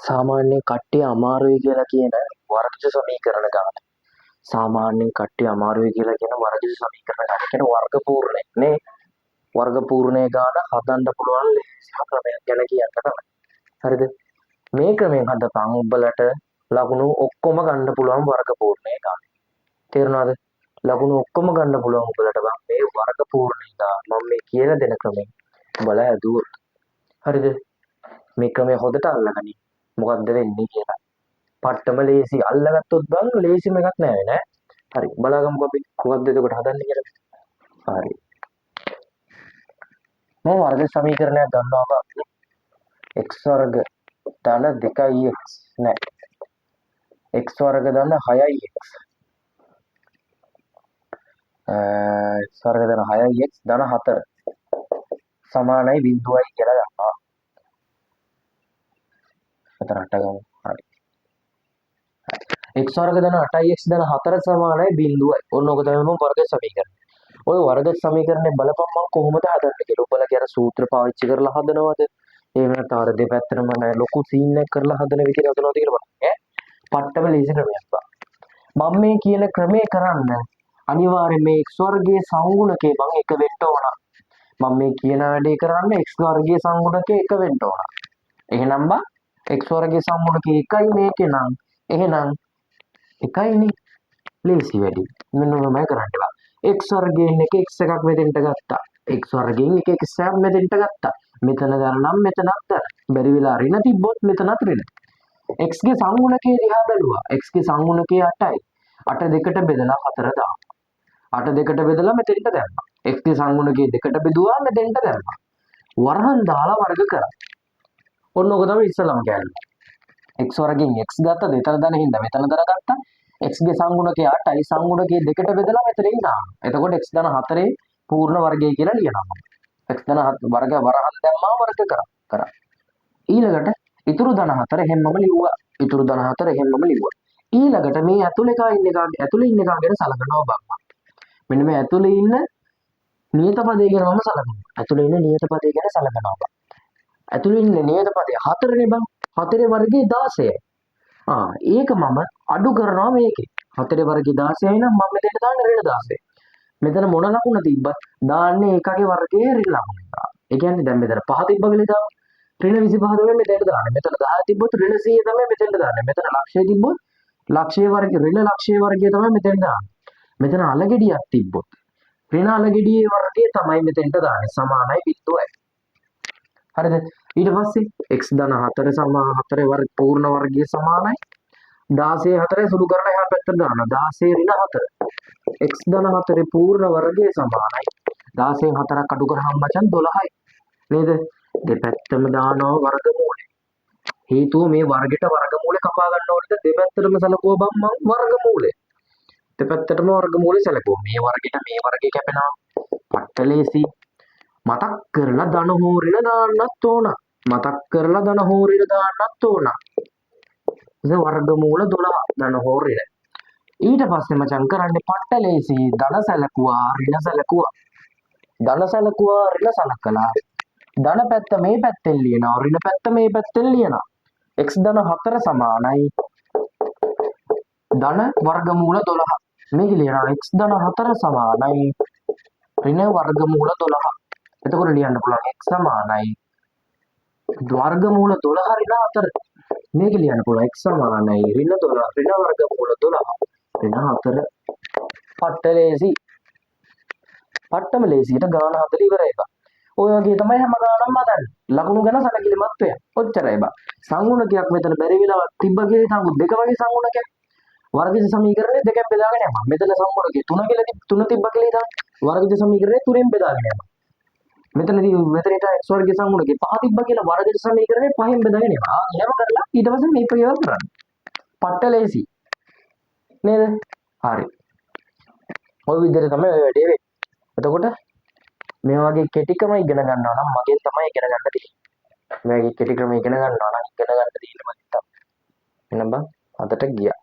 සාමාන්‍යයෙන් කට්ටිය අමාරුයි කියලා කියන වර්ගජ සමීකරණ ගන්න. සාමාන්‍යයෙන් කට්ටිය අමාරුයි කියලා කියන වර්ගජ සමීකරණ ගන්න කියන වර්ග පූර්ණය නේ. වර්ග පූර්ණය ගන්න හදන්න පුළුවන් ලේසි ක්‍රමයක් ගැන කියන්න තමයි. හරිද? මේ ක්‍රමයෙන් හදපන් උඹලට ලකුණු ඔක්කොම ගන්න පුළුවන් වර්ග පූර්ණය ගන්න. තේරුණාද? ලකුණු ඔක්කොම ගන්න පුළුවන් උඹලට මේ වර්ග පූර්ණය ගන්න මම මේ කියලා දෙන ක්‍රමයෙන් උඹලා ඇදුවොත්. හරිද? මේ ක්‍රමය හොදට අල්ලගනි. මොකක්ද වෙන්නේ කියලා. පට්ටම ලේසි අල්ලගත්තොත් බං ලේසිම එකක් නෑ නෑ. හරි බලාගමුකෝ අපි කොහොමද එතකොට හදන්නේ කියලා. හරි. මම වර්ග සමීකරණයක් ගන්නවා බං. x වර්ග ධන 2x නෑ. x වර්ග ධන 6x. x වර්ග ධන 6x ධන 4 සමානයි බිඳුවයි කියලා ගන්නවා. එතන 8 ගමු. හරි. x වර්ග ධන 8x ධන 4 සමානයි බිඳුවයි. ඔන්න ඔක තමයි මම වර්ග සමීකරණය. ඔය වර්ග සමීකරණය බලපන් මම කොහොමද හදන්නේ කියලා. ඔයාලා කියන සූත්‍ර පාවිච්චි කරලා හදනවද? එහෙම නැත්නම් අර දෙපැත්තටම ලොකු සීන් එකක් කරලා හදන විදිහට හදනවද කියලා බලන්න. ඈ පට්ටම ලේසි ක්‍රමයක් බා. මම මේ කියන ක්‍රමේ කරන්න අනිවාර්යයෙන් මේ x වර්ගයේ සංගුණකේ මම එක වෙන්න ඕන. මම මේ කියන වැඩේ කරන්න x වර්ගයේ සංගුණකේ එක වෙන්න ඕන. එහෙනම් බා x වර්ගයේ සංගුණකේ එකයි මේකේ නම් එහෙනම් එකයිනේ ලේසි වැඩි. මෙන්න මම කරන්න බා. x වර්ගයෙන් එක x එකක් මෙතෙන්ට ගත්තා. x වර්ගයෙන් එක x එකක් මෙතෙන්ට ගත්තා. මෙතන ගන්නම් මෙතනත් ගන්න. බැරි වෙලා ඍණ තිබ්බොත් මෙතනත් ඍණ. x ගේ සංගුණකයේ දිහා බැලුවා. x ගේ සංගුණකයේ 8යි. 8 දෙකට බෙදලා 4 දානවා. 8 දෙකට බෙදලා මෙතෙන්ට දැම්මා. x ගේ සංගුණකයේ දෙකට බෙදුවා මෙතෙන්ට දැම්මා. වරහන් දාලා වර්ග කරා. ඔන්න ඔක තමයි ඉස්සලම කියන්නේ. x වර්ගයෙන් x ගත්තා දෙතර දන හින්දා මෙතන දර ගත්තා. x ගේ සංගුණකයේ 8යි සංගුණකයේ දෙකට බෙදලා මෙතනින් දානවා. එතකොට x ධන 4 පූර්ණ වර්ගය කියලා ලියනවා. x ධන වර්ග වරහන් දැම්මා වර්ග කරා. ඊළඟට ඉතුරු ධන 4 හැමම ලිව්වා. ඉතුරු ධන 4 හැමම ලිව්වා. ඊළඟට මේ ඇතුලේ ඉන්න එක ගැන සලකනවා බං. මෙන්න මේ ඇතුලේ ඉන්න නියත පදේ ගැන මම සලකනවා. ඇතුලේ ඉන්න නියත පදේ ගැන සලකනවා බං. ඇතුලේ ඉන්න නියත පදේ 4නේ බං. 4 වර්ගයේ 16යි. ඒක මම අඩු කරනවා මේකේ. 4 වර්ගයේ 16යි නම් මම මෙතන දාන්න ඍණ 16. මෙතන මොන ලකුණ තිබ්බත් දාන්නේ ඒකගේ වර්ගයේ ඍණ ලකුණ. ඒ කියන්නේ දැන් මෙතන 5 තිබ්බ කියලා දාන්න. ඍණ 25 තමයි මෙතනට දාන්නේ. මෙතන 10 තිබ්බොත් ඍණ 100 තමයි මෙතනට දාන්නේ. මෙතන ලක්ෂය තිබ්බොත් ලක්ෂයේ වර්ගය ඍණ ලක්ෂයේ වර්ගය තමයි මෙතෙන් දාන්නේ. මෙතන අලගෙඩියක් තිබ්බොත් ඍණ අලගෙඩියේ වර්ගය තමයි මෙතෙන්ට දාන්නේ. සමානයි බිඳුවයි. හරිද? ඊට පස්සේ x ධන 4 සමාන 4 වර්ග පූර්ණ වර්ගය සමානයි 16 4 සුළු කරලා එහා පැත්තට දානවා 16 ඍණ 4 x ධන 4 පූර්ණ වර්ගය සමානයි 16 4ක් අඩු කරාම මචං 12යි නේද දෙපැත්තම දානවා වර්ගමූලය හේතුව මේ වර්ගෙට වර්ගමූලය කපා ගන්න ඕනද දෙපැත්තටම සලකුවා බම් මම වර්ගමූලය දෙපැත්තටම වර්ගමූලය සලකුවා මේ වර්ගෙට මේ වර්ගය කැපෙනවා පට්ටලේසි මතක් කරලා ධන හෝ ඍණ දාන්නත් ඕන. මතක් කරලා ධන හෝ ඍණ දාන්නත් ඕන. ඉතින් වර්ගමූල 12 ධන හෝ ඍණ. ඊට පස්සේ මචං කරන්නේ පට්ටලේසි ධන සැලකුවා ඍණ සැලකුවා. ධන සැලකුවා ඍණ සලකලා. ධන පැත්ත මේ පැත්තෙන් ලියනවා ඍණ පැත්ත මේ පැත්තෙන් ලියනවා. x ධන 4 සමානයි ධන වර්ගමූල 12. මේක ලියනවා x ධන 4 සමානයි ඍණ වර්ගමූල 12. එතකොට ලියන්න පුළුවන් x සමානයි වර්ගමූල 12 ඍණ 4. මේක ලියන්න පුළුවන් x සමානයි ඍණ 12 ඍණ වර්ගමූල 12 ඍණ 4. පට්ටලේසි. පට්ටම ලේසියට ගාන හදලා ඉවරයි බා. ඔය වගේ තමයි හැම ගානක්ම හදන්නේ. ලකුණු ගැන සැලකිලිමත් වෙන්න. ඔච්චරයි බා. සංගුණකයක් මෙතන බැරි වෙලා තිබ්බ කියලා සංගුණ දෙක වගේ සංගුණකයක්. වර්ගජ සමීකරණය දෙකෙන් බෙදාගෙන යනවා. මෙතන සංගුණකේ 3 කියලා 3 තිබ්බ කියලා ඉතින් වර්ගජ සමීකරණය 3ෙන් බෙදාගෙන යනවා. මෙතනදී මෙතනට x වර්ගයේ සංගුණකේ 5 තිබ්බ කියලා වර්ගජ සමීකරණය 5ෙන් බෙදාගෙන යනවා. එහෙම කරලා ඊට පස්සේ මේ ප්‍රයෝග කරන්න. පට්ටලේසි. නේද? හරි. ඔය විදිහට තමයි ඔය වැඩේ වෙන්නේ. එතකොට මේ වගේ කෙටි ක්‍රම ඉගෙන ගන්නවා නම් මගෙන් තමයි ඉගෙන ගන්න තියෙන්නේ. මේ වගේ කෙටි ක්‍රම ඉගෙන ගන්නවා නම් ඉගෙන ගන්න තියෙන්නේ මගෙන් තමයි. එහෙනම් බං අදට ගියා.